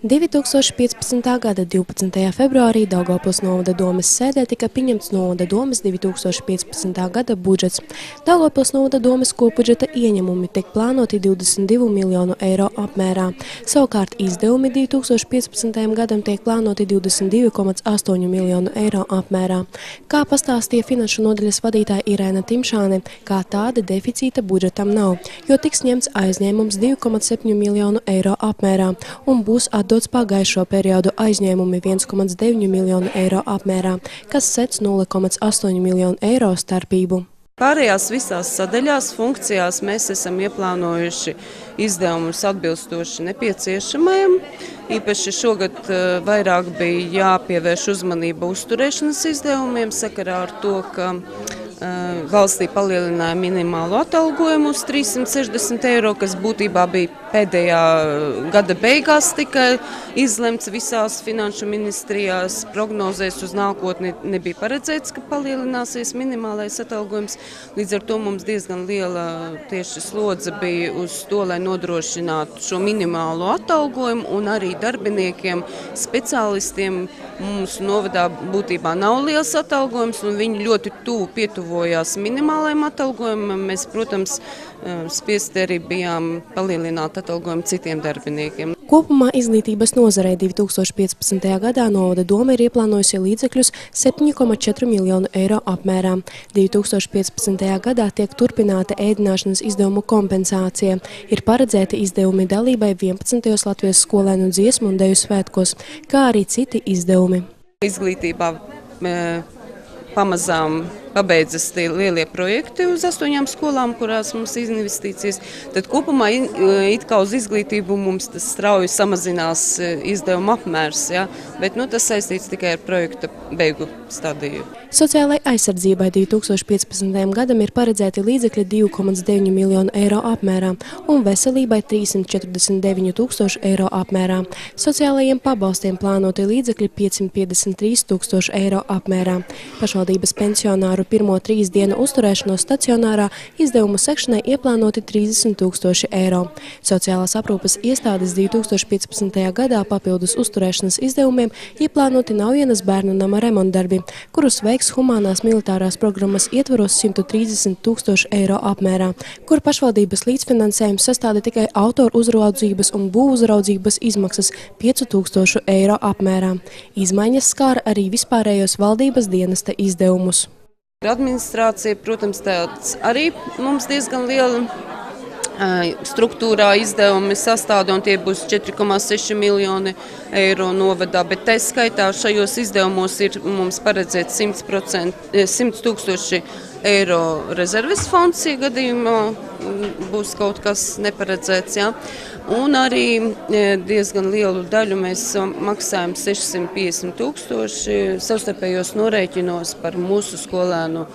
2015. gada 12. februārī Daugavpils novada domes sēdē tika pieņemts novada domes 2015. gada budžets. Daugavpils novada domes kopbudžeta ieņemumi tiek plānoti 22 miljonu eiro apmērā. Savukārt izdevumi 2015. gadam tiek plānoti 22,8 miljonu eiro apmērā. Kā pastāstīja finanšu nodaļas vadītāja Irēna Timšāne, kā tāda deficīta budžetam nav, jo tiks ņemts aizņēmums 2,7 miljonu eiro apmērā un būs atdots pagājušo periodu aizņēmumi 1,9 miljonu eiro apmērā, kas sec 0,8 miljonu eiro starpību. Pārējās visās sadaļās, funkcijās mēs esam ieplānojuši izdevumus atbilstoši nepieciešamajam. Īpaši šogad vairāk bija jāpievērš uzmanība uzturēšanas izdevumiem sakarā ar to, ka valstī palielināja minimālo atalgojumu uz 360 eiro, kas būtībā bija pēdējā gada beigās tikai izlemts visās finanšu ministrijās. Prognozēs uz nākotni nebija paredzēts, ka palielināsies minimālais atalgojums. Līdz ar to mums diezgan liela tieši slodze bija uz to, lai nodrošinātu šo minimālo atalgojumu, un arī darbiniekiem, speciālistiem mūsu novadā būtībā nav liels atalgojums, un viņi ļoti tuvu pietuvojās minimālajam atalgojumam. Mēs, protams, spiesti arī bijām palielināt atalgojumu citiem darbiniekiem. Kopumā izglītības nozarei 2015. gadā novada doma ir ieplānojusi līdzekļus 7,4 miljonu eiro apmērā. 2015. gadā tiek turpināta ēdināšanas izdevumu kompensācija. Ir paredzēti izdevumi dalībai 11. Latvijas skolēnu dziesmu un deju svētkos, kā arī citi izdevumi. Izglītībā pamazām pabeidzas tie lielie projekti uz 8 skolām, kurās mums ir investīcijas. Tad kopumā it kā uz izglītību mums tas strauji samazinās izdevuma apmērs, ja? Bet tas saistīts tikai ar projekta beigu stadiju. Sociālai aizsardzībai 2015. gadam ir paredzēti līdzekļi 2,9 miljonu eiro apmērā un veselībai 349 tūkstoši eiro apmērā. Sociālajiem pabalstiem plānoti līdzekļi 553 tūkstoši eiro apmērā. Pašvaldības pensionāru pirmo 3 dienu uzturēšanos stacionārā izdevumu sekšanai ieplānoti 30 tūkstoši eiro. Sociālās aprūpes iestādes 2015. gadā papildus uzturēšanas izdevumiem ieplānoti Naujienas bērnu nama remontdarbi, kurus veiks humānās militārās programmas ietvaros 130 tūkstoši eiro apmērā, kur pašvaldības līdzfinansējums sastāda tikai autoru uzraudzības un būvuzraudzības izmaksas 5 tūkstošu eiro apmērā. Izmaiņas skāra arī vispārējos valdības dienesta izdevumus. Administrācija, protams, tāds arī mums diezgan liela struktūrā izdevumi sastāda, un tie būs 4,6 miljoni eiro novadā, bet tā skaitā šajos izdevumos ir mums paredzēts 100 tūkstoši eiro rezerves fonds, ja gadījumā būs kaut kas neparedzēts. Ja? Un arī diezgan lielu daļu mēs maksājam 650 tūkstoši savstarpējos norēķinos par mūsu skolēnu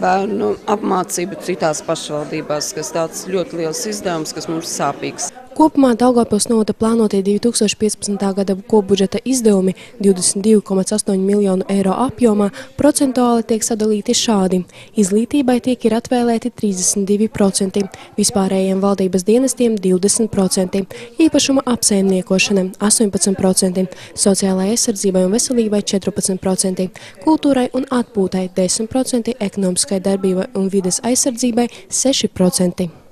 bērnu apmācību citās pašvaldībās, kas tāds ļoti liels izdevums, kas mums sāpīgs. Kopumā Daugavpils novada plānotie 2015. gada kopbudžeta izdevumi 22,8 miljonu eiro apjomā procentuāli tiek sadalīti šādi. Izglītībai tiek ir atvēlēti 32%, vispārējiem valdības dienestiem 20%, īpašuma apsaimniekošana 18%, sociālajai aizsardzībai un veselībai 14%, kultūrai un atpūtai 10%, ekonomiskai darbībai un vides aizsardzībai 6%.